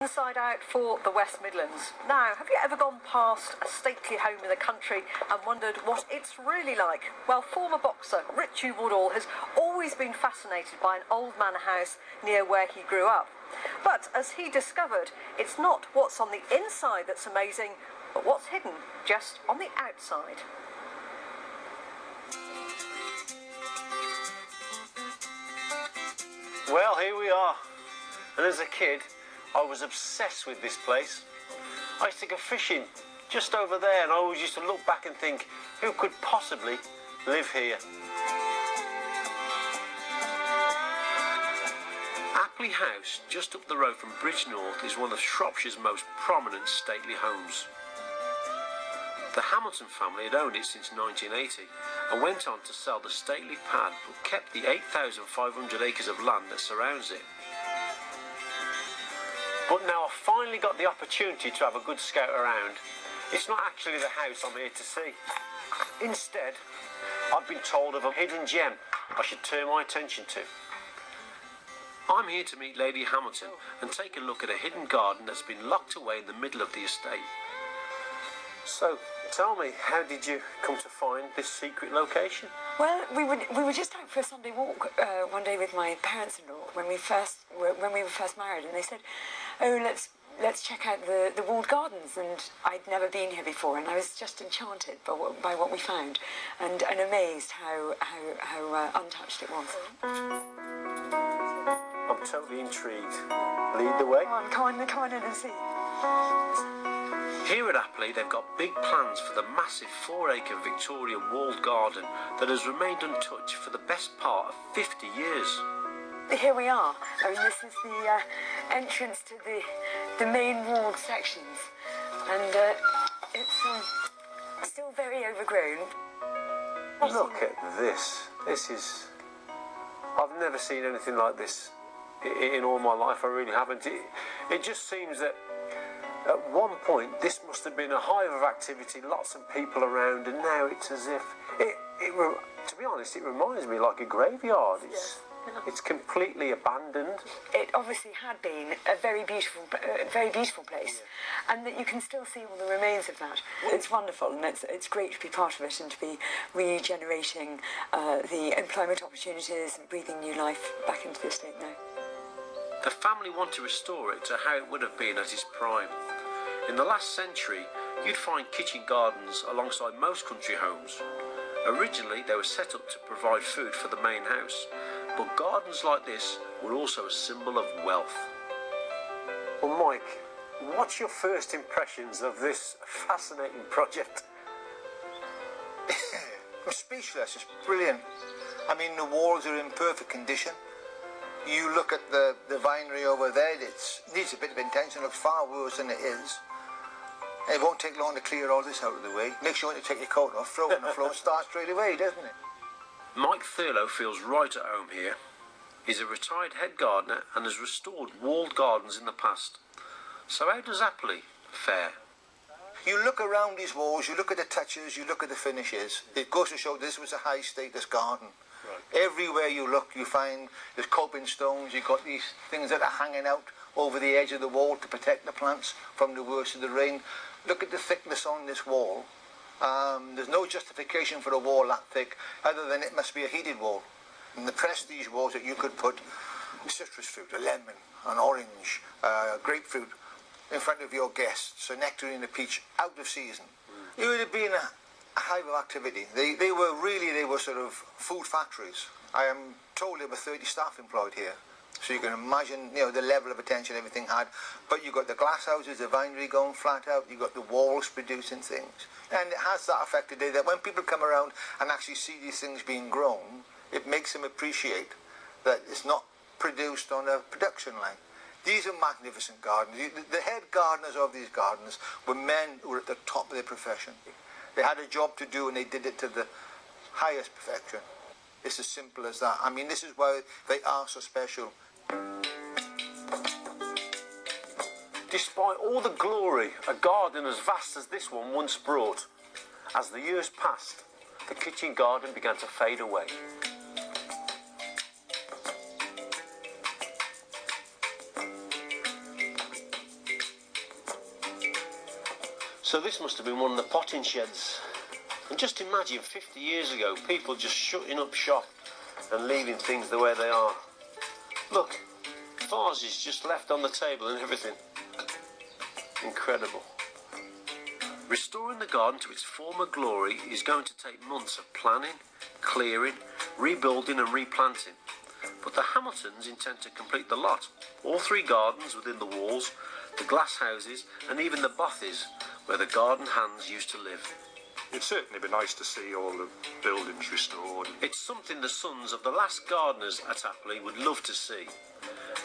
Inside out for the West Midlands. Now, have you ever gone past a stately home in the country and wondered what it's really like? Well, former boxer Richie Woodall has always been fascinated by an old manor house near where he grew up. But as he discovered, it's not what's on the inside that's amazing, but what's hidden just on the outside. Well, here we are. And as a kid, I was obsessed with this place. I used to go fishing just over there, and I always used to look back and think, who could possibly live here? Apley House, just up the road from Bridgnorth, is one of Shropshire's most prominent stately homes. The Hamilton family had owned it since 1980 and went on to sell the stately pad, but kept the 8,500 acres of land that surrounds it. But now I've finally got the opportunity to have a good scout around. It's not actually the house I'm here to see. Instead, I've been told of a hidden gem I should turn my attention to. I'm here to meet Lady Hamilton and take a look at a hidden garden that's been locked away in the middle of the estate. So, tell me, how did you come to find this secret location? Well, we were just out for a Sunday walk one day with my parents-in-law when we were first married, and they said, "Oh, let's check out the Walled Gardens." And I'd never been here before, and I was just enchanted by what we found, and amazed how untouched it was. I'm totally intrigued. Lead the way. Come on in and see. Here at Apley, they've got big plans for the massive 4-acre Victorian walled garden that has remained untouched for the best part of 50 years. Here we are. I mean, this is the entrance to the main walled sections, and it's still very overgrown. Look at this. This is... I've never seen anything like this in all my life. I really haven't. It just seems that at one point this must have been a hive of activity, lots of people around, and now it's as if to be honest, it reminds me like a graveyard. It's completely abandoned. It obviously had been a very beautiful place, and that you can still see all the remains of that. It's wonderful, and it's great to be part of it and to be regenerating the employment opportunities and breathing new life back into the estate now. The family want to restore it to how it would have been at its prime. In the last century, you'd find kitchen gardens alongside most country homes. Originally, they were set up to provide food for the main house, but gardens like this were also a symbol of wealth. Well, Mike, what's your first impressions of this fascinating project? I'm speechless. It's brilliant. I mean, the walls are in perfect condition. You look at the vinery over there, it needs a bit of attention. It looks far worse than it is. It won't take long to clear all this out of the way. Make sure when you take your coat off, throw it on the floor and start straight away, doesn't it? Mike Thurlow feels right at home here. He's a retired head gardener and has restored walled gardens in the past. So how does Apley fare? You look around these walls, you look at the touches, you look at the finishes. It goes to show this was a high-status garden. Right. Everywhere you look, you find there's coping stones. You've got these things that are hanging out over the edge of the wall to protect the plants from the worst of the rain. Look at the thickness on this wall. There's no justification for a wall that thick other than it must be a heated wall. And the prestige walls that you could put citrus fruit, a lemon, an orange, grapefruit in front of your guests, a nectarine, a peach, out of season. It would have been a hive of activity. They were sort of food factories. I am told there were 30 staff employed here. So you can imagine, the level of attention everything had. But you've got the glass houses, the vinery going flat out, you've got the walls producing things. And it has that effect today that when people come around and actually see these things being grown, it makes them appreciate that it's not produced on a production line. These are magnificent gardens. The head gardeners of these gardens were men who were at the top of their profession. They had a job to do and they did it to the highest perfection. It's as simple as that. I mean, this is why they are so special. Despite all the glory a garden as vast as this one once brought, as the years passed, the kitchen garden began to fade away. So this must have been one of the potting sheds. And just imagine 50 years ago, people just shutting up shop and leaving things the way they are. Look, vases just left on the table and everything. Incredible. Restoring the garden to its former glory is going to take months of planning, clearing, rebuilding and replanting. But the Hamiltons intend to complete the lot. All 3 gardens within the walls, the glass houses and even the bothies where the garden hands used to live. It'd certainly be nice to see all the buildings restored. It's something the sons of the last gardeners at Apley would love to see.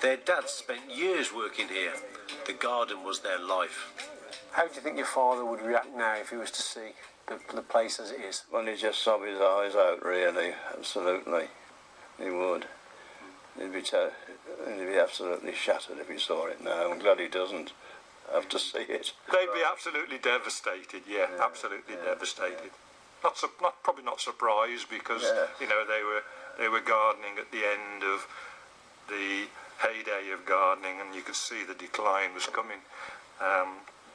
Their dads spent years working here. The garden was their life. How do you think your father would react now if he was to see the place as it is? Well, he'd just sob his eyes out, really, absolutely. He would. He'd be absolutely shattered if he saw it now. I'm glad he doesn't have to see it. They'd be absolutely devastated, yeah. Absolutely devastated. Probably not surprised because, you know, they were gardening at the end of the heyday of gardening and you could see the decline was coming.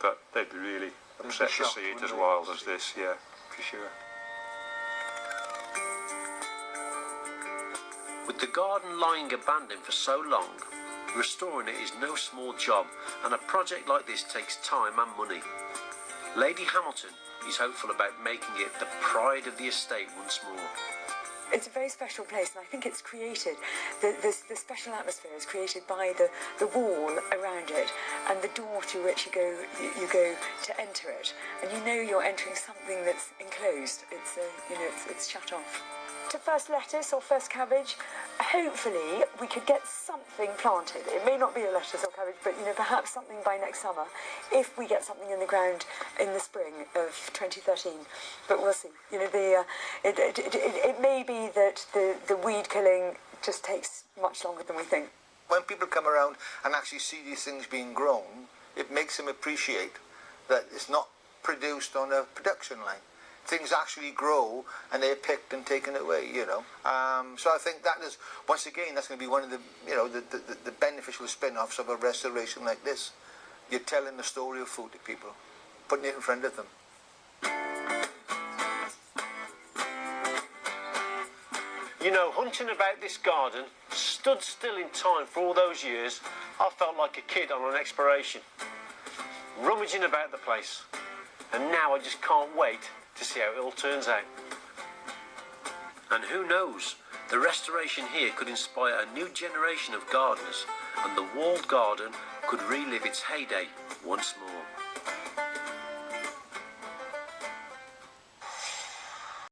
But they'd be really upset to see it as wild as this, yeah, for sure. With the garden lying abandoned for so long, restoring it is no small job, and a project like this takes time and money. Lady Hamilton is hopeful about making it the pride of the estate once more. It's a very special place, and I think it's created, the special atmosphere is created by the wall around it and the door to which you go to enter it, and you know you're entering something that's enclosed. It's it's shut off. To first lettuce or first cabbage, hopefully we could get something planted. It may not be a lettuce or cabbage, but you know, perhaps something by next summer, if we get something in the ground in the spring of 2013. But we'll see. You know, it may be that the weed killing just takes much longer than we think. When people come around and actually see these things being grown, it makes them appreciate that it's not produced on a production line. Things actually grow and they're picked and taken away, you know. So I think that is, once again, that's going to be one of the, you know, the beneficial spin-offs of a restoration like this. You're telling the story of food to people, putting it in front of them. You know, hunting about this garden, stood still in time for all those years, I felt like a kid on an exploration. Rummaging about the place. And now I just can't wait to see how it all turns out. And who knows, the restoration here could inspire a new generation of gardeners, and the walled garden could relive its heyday once more.